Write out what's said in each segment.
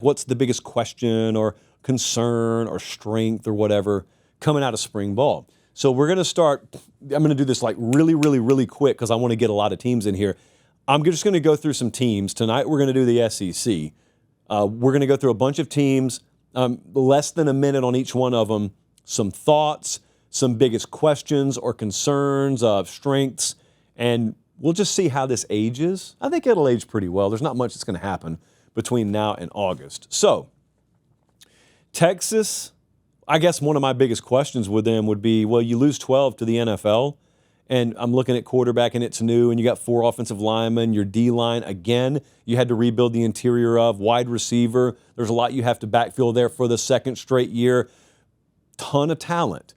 What's the biggest question or concern or strength or whatever coming out of spring ball? So we're going to start, I'm going to do this like really, really, really quick because I want to get a lot of teams in here. I'm just going to go through some teams. Tonight we're going to do the SEC. We're going to go through a bunch of teams, less than a minute on each one of them, some thoughts, some biggest questions or concerns, strengths, and we'll just see how this ages. I think it'll age pretty well. There's not much that's going to happen between now and August. So, Texas, I guess one of my biggest questions with them would be, well, you lose 12 to the NFL, and I'm looking at quarterback, and it's new, and you got 4 offensive linemen, your D-line, again, you had to rebuild the interior of, wide receiver. There's a lot you have to backfill there for the second straight year. Ton of talent.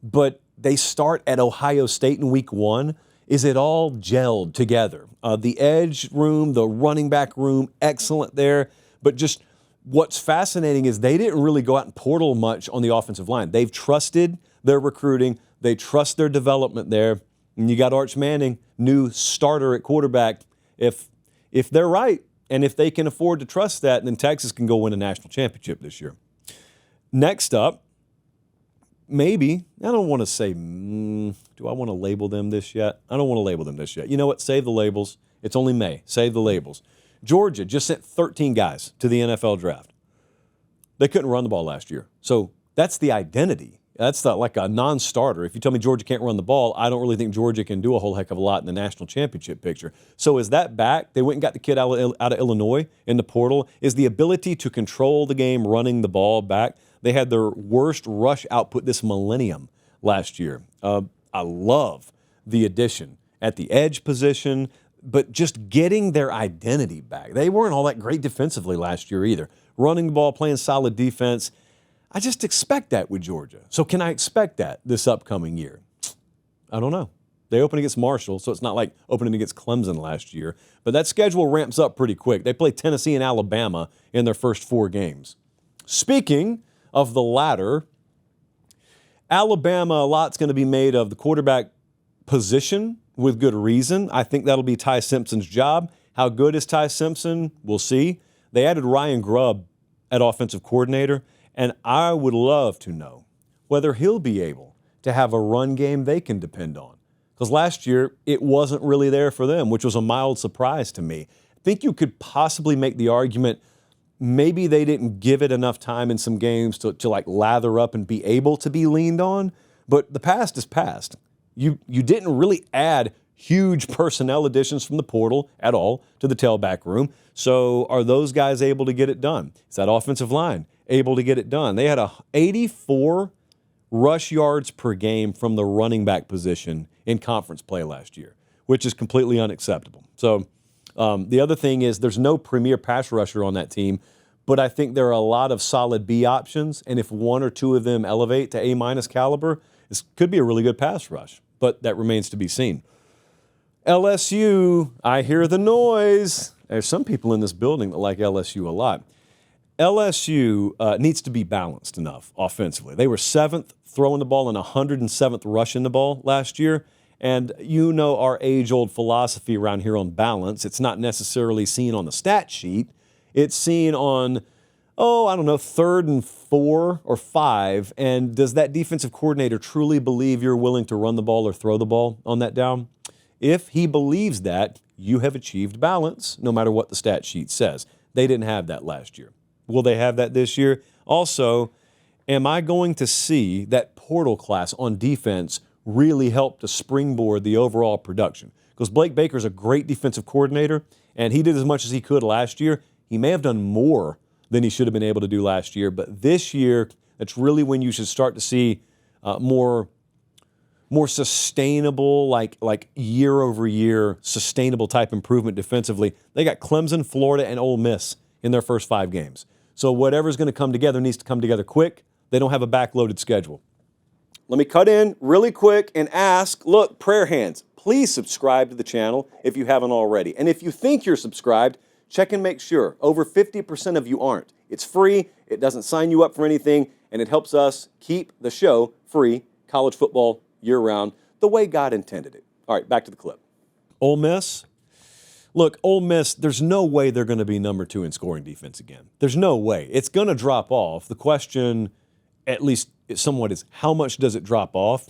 But they start at Ohio State in week 1. Is it all gelled together? The edge room, the running back room, excellent there. But just what's fascinating is they didn't really go out and portal much on the offensive line. They've trusted their recruiting. They trust their development there. And you got Arch Manning, new starter at quarterback. If they're right and if they can afford to trust that, then Texas can go win a national championship this year. Next up, maybe, I don't want to say, do I want to label them this yet? I don't want to label them this yet. You know what? Save the labels. It's only May. Save the labels. Georgia just sent 13 guys to the NFL draft. They couldn't run the ball last year. So that's the identity. That's like a non-starter. If you tell me Georgia can't run the ball, I don't really think Georgia can do a whole heck of a lot in the national championship picture. So is that back? They went and got the kid out of Illinois in the portal. Is the ability to control the game running the ball back? They had their worst rush output this millennium last year. I love the addition at the edge position, but just getting their identity back. They weren't all that great defensively last year either. Running the ball, playing solid defense. I just expect that with Georgia. So can I expect that this upcoming year? I don't know. They open against Marshall, so it's not like opening against Clemson last year. But that schedule ramps up pretty quick. They play Tennessee and Alabama in their first 4 games. Speaking of the latter, Alabama, a lot's going to be made of the quarterback position with good reason. I think that'll be Ty Simpson's job. How good is Ty Simpson? We'll see. They added Ryan Grubb at offensive coordinator, and I would love to know whether he'll be able to have a run game they can depend on. Because last year, it wasn't really there for them, which was a mild surprise to me. I think you could possibly make the argument maybe they didn't give it enough time in some games to like lather up and be able to be leaned on. But the past is past. You didn't really add huge personnel additions from the portal at all to the tailback room. So are those guys able to get it done? Is that offensive line able to get it done? They had 84 rush yards per game from the running back position in conference play last year, which is completely unacceptable. So the other thing is there's no premier pass rusher on that team, but I think there are a lot of solid B options, and if 1 or 2 of them elevate to A- caliber, this could be a really good pass rush, but that remains to be seen. LSU, I hear the noise. There's some people in this building that like LSU a lot. LSU needs to be balanced enough offensively. They were 7th throwing the ball and 107th rushing the ball last year. And you know our age-old philosophy around here on balance. It's not necessarily seen on the stat sheet. It's seen on, 3rd and 4 or 5. And does that defensive coordinator truly believe you're willing to run the ball or throw the ball on that down? If he believes that, you have achieved balance, no matter what the stat sheet says. They didn't have that last year. Will they have that this year? Also, am I going to see that portal class on defense really help to springboard the overall production? Because Blake Baker's a great defensive coordinator, and he did as much as he could last year. He may have done more than he should have been able to do last year, but this year, that's really when you should start to see more sustainable, like year-over-year sustainable type improvement defensively. They got Clemson, Florida, and Ole Miss in their first 5 games. So whatever's going to come together needs to come together quick. They don't have a backloaded schedule. Let me cut in really quick and ask, look, prayer hands, please subscribe to the channel if you haven't already. And if you think you're subscribed, check and make sure. Over 50% of you aren't. It's free, it doesn't sign you up for anything, and it helps us keep the show free, college football year-round, the way God intended it. All right, back to the clip. Ole Miss, Look, Ole Miss, there's no way they're going to be number 2 in scoring defense again. There's no way. It's going to drop off. The question, at least somewhat, is how much does it drop off?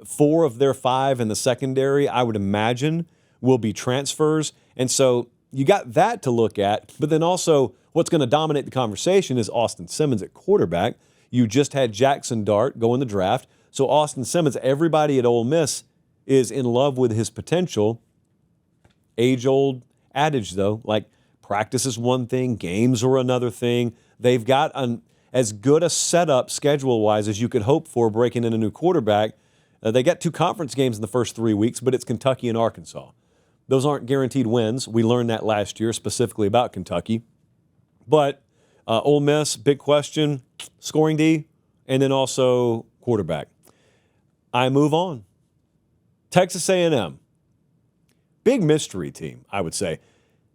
4 of their 5 in the secondary, I would imagine, will be transfers. And so you got that to look at. But then also, what's going to dominate the conversation is Austin Simmons at quarterback. You just had Jackson Dart go in the draft. So Austin Simmons, everybody at Ole Miss is in love with his potential. Age-old adage, though, like practice is one thing, games are another thing. They've got as good a setup schedule-wise as you could hope for breaking in a new quarterback. They got 2 conference games in the first 3 weeks, but it's Kentucky and Arkansas. Those aren't guaranteed wins. We learned that last year, specifically about Kentucky. But Ole Miss, big question, scoring D, and then also quarterback. I move on. Texas A&M. Big mystery team, I would say.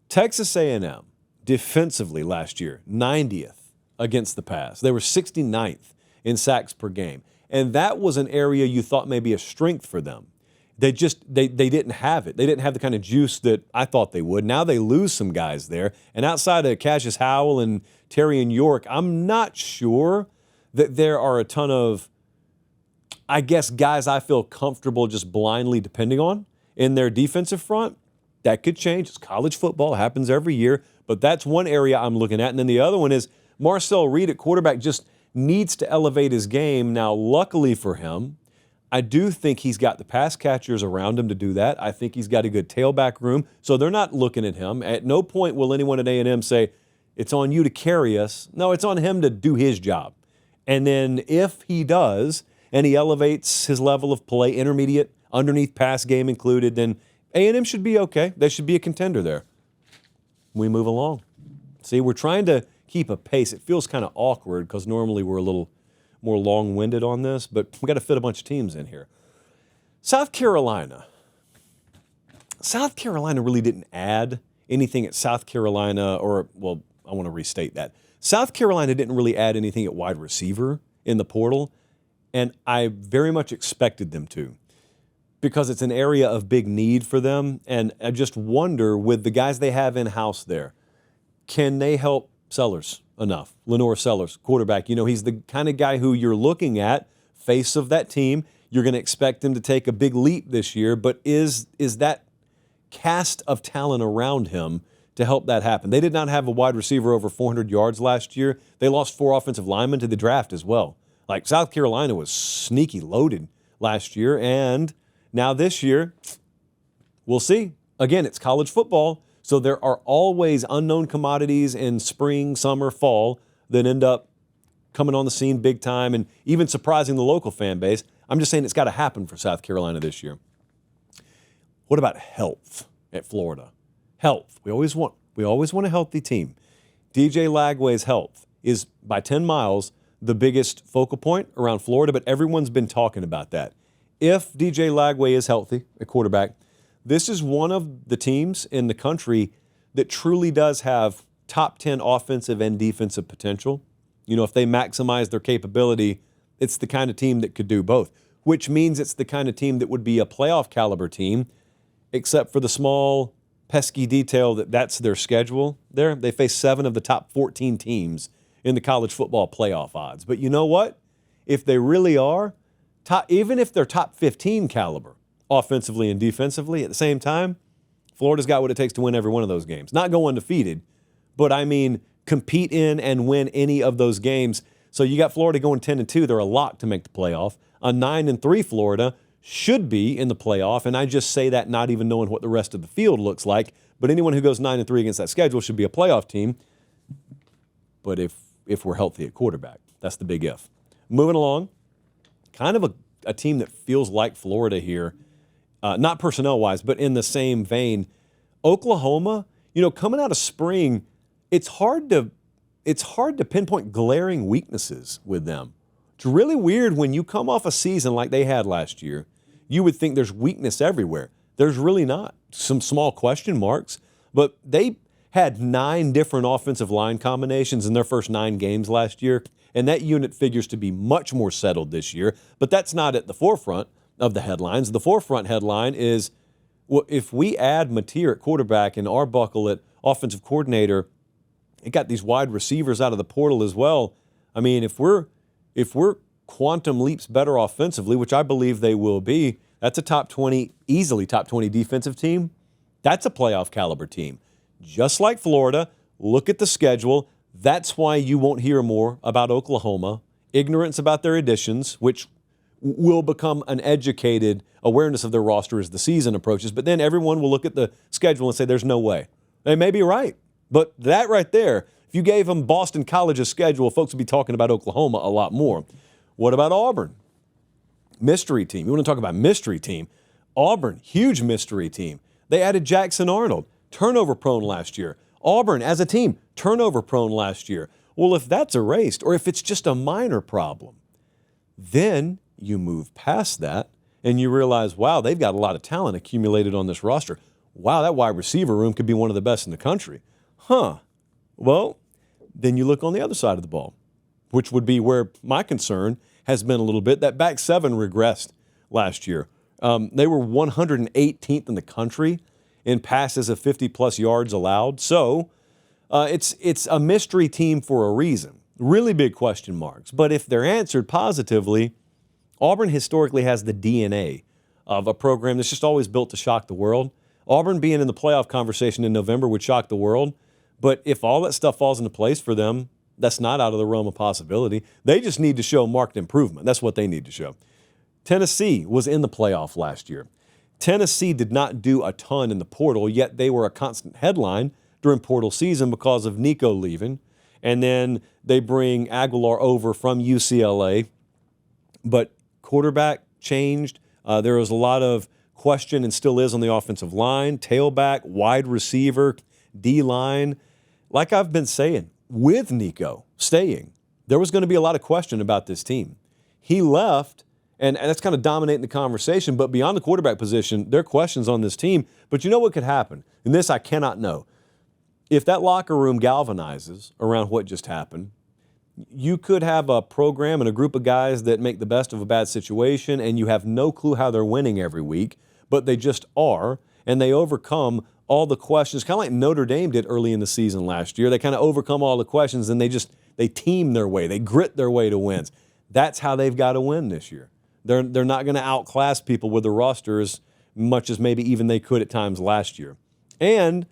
Texas A&M, defensively last year, 90th against the pass. They were 69th in sacks per game. And that was an area you thought may be a strength for them. They didn't have it. They didn't have the kind of juice that I thought they would. Now they lose some guys there. And outside of Cassius Howell and Terry and York, I'm not sure that there are a ton of, I guess, guys I feel comfortable just blindly depending on in their defensive front. That could change. It's college football. It happens every year. But that's one area I'm looking at. And then the other one is Marcel Reed at quarterback just needs to elevate his game. Now, luckily for him, I do think he's got the pass catchers around him to do that. I think he's got a good tailback room. So they're not looking at him. At no point will anyone at A&M say, it's on you to carry us. No, it's on him to do his job. And then if he does, and he elevates his level of play, intermediate, underneath pass game included, then A&M should be okay. They should be a contender there. We move along. See, we're trying to keep a pace. It feels kind of awkward because normally we're a little more long-winded on this, but we got to fit a bunch of teams in here. South Carolina. South Carolina really didn't add anything at South Carolina, or, well, I want to restate that. South Carolina didn't really add anything at wide receiver in the portal, and I very much expected them to, because it's an area of big need for them. And I just wonder, with the guys they have in-house there, can they help Sellers enough? Lenore Sellers, quarterback. You know, he's the kind of guy who you're looking at, face of that team. You're going to expect him to take a big leap this year, but is that cast of talent around him to help that happen? They did not have a wide receiver over 400 yards last year. They lost 4 offensive linemen to the draft as well. Like, South Carolina was sneaky loaded last year, and now this year, we'll see. Again, it's college football, so there are always unknown commodities in spring, summer, fall that end up coming on the scene big time and even surprising the local fan base. I'm just saying it's got to happen for South Carolina this year. What about health at Florida? Health. We always want a healthy team. DJ Lagway's health is by 10 miles the biggest focal point around Florida, but everyone's been talking about that. If DJ Lagway is healthy at quarterback, this is one of the teams in the country that truly does have top 10 offensive and defensive potential. You know, if they maximize their capability, it's the kind of team that could do both, which means it's the kind of team that would be a playoff caliber team, except for the small, pesky detail that that's their schedule there. They face 7 of the top 14 teams in the college football playoff odds. But you know what? If they really are, even if they're top 15 caliber, offensively and defensively, at the same time, Florida's got what it takes to win every one of those games. Not go undefeated, but I mean compete in and win any of those games. So you got Florida going 10-2. They're a lock to make the playoff. A 9-3 Florida should be in the playoff, and I just say that not even knowing what the rest of the field looks like. But anyone who goes 9-3 against that schedule should be a playoff team. But if we're healthy at quarterback, that's the big if. Moving along, kind of a team that feels like Florida here. Not personnel-wise, but in the same vein. Oklahoma, you know, coming out of spring, it's hard to pinpoint glaring weaknesses with them. It's really weird when you come off a season like they had last year. You would think there's weakness everywhere. There's really not. Some small question marks, but they had 9 different offensive line combinations in their first 9 games last year, and that unit figures to be much more settled this year, but that's not at the forefront of the headlines. The forefront headline is Well, if we add Mateer at quarterback and Arbuckle at offensive coordinator, it got these wide receivers out of the portal as well. I mean, if we're quantum leaps better offensively, which I believe they will be, that's a top 20, easily top 20 defensive team. That's a playoff caliber team. Just like Florida, look at the schedule. That's why you won't hear more about Oklahoma. Ignorance about their additions, which will become an educated awareness of their roster as the season approaches. But then everyone will look at the schedule and say, there's no way. They may be right. But that right there, if you gave them Boston College's schedule, folks would be talking about Oklahoma a lot more. What about Auburn? Mystery team. You want to talk about mystery team? Auburn, huge mystery team. They added Jackson Arnold, turnover prone last year. Auburn, as a team, turnover prone last year. Well, if that's erased, or if it's just a minor problem, then you move past that and you realize, wow, they've got a lot of talent accumulated on this roster. Wow, that wide receiver room could be one of the best in the country. Well, then you look on the other side of the ball, which would be where my concern has been a little bit. That back seven regressed last year. They were 118th in the country in passes of 50-plus yards allowed. So it's a mystery team for a reason. Really big question marks. But if they're answered positively, Auburn historically has the DNA of a program that's just always built to shock the world. Auburn being in the playoff conversation in November would shock the world. But if all that stuff falls into place for them, that's not out of the realm of possibility. They just need to show marked improvement. That's what they need to show. Tennessee was in the playoff last year. Tennessee did not do a ton in the portal, yet they were a constant headline during portal season because of Nico leaving. And then they bring Aguilar over from UCLA. But quarterback changed. There was a lot of question and still is on the offensive line, tailback, wide receiver, D-line. Like I've been saying, with Nico staying, there was going to be a lot of question about this team. He left, and that's kind of dominating the conversation, but beyond the quarterback position, there are questions on this team. But you know what could happen? And this I cannot know. If that locker room galvanizes around what just happened, you could have a program and a group of guys that make the best of a bad situation, and you have no clue how they're winning every week, but they just are, and they overcome all the questions, kind of like Notre Dame did early in the season last year. They kind of overcome all the questions, and they team their way. They grit their way to wins. That's how they've got to win this year. They're not going to outclass people with the roster as much as maybe even they could at times last year. And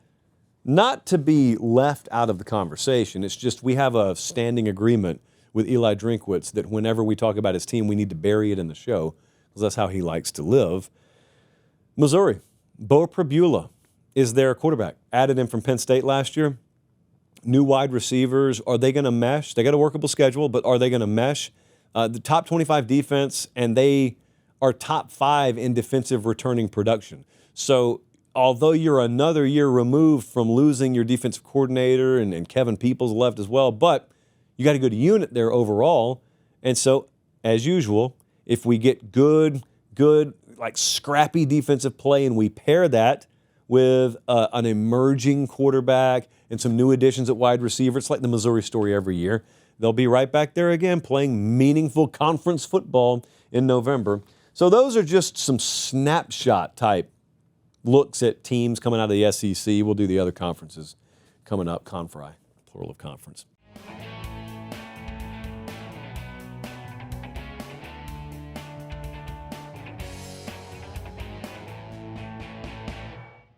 not to be left out of the conversation, it's just we have a standing agreement with Eli Drinkwitz that whenever we talk about his team, we need to bury it in the show because that's how he likes to live. Missouri, Bo Pribula is their quarterback. Added him from Penn State last year. New wide receivers. Are they going to mesh? They got a workable schedule, but are they going to mesh? The top 25 defense, and they are top 5 in defensive returning production. So although you're another year removed from losing your defensive coordinator and Kevin Peoples left as well, but you got a good unit there overall. And so, as usual, if we get good, like scrappy defensive play and we pair that with an emerging quarterback and some new additions at wide receiver, it's like the Missouri story every year. They'll be right back there again playing meaningful conference football in November. So those are just some snapshot type looks at teams coming out of the SEC. We'll do the other conferences coming up, Confri, plural of conference.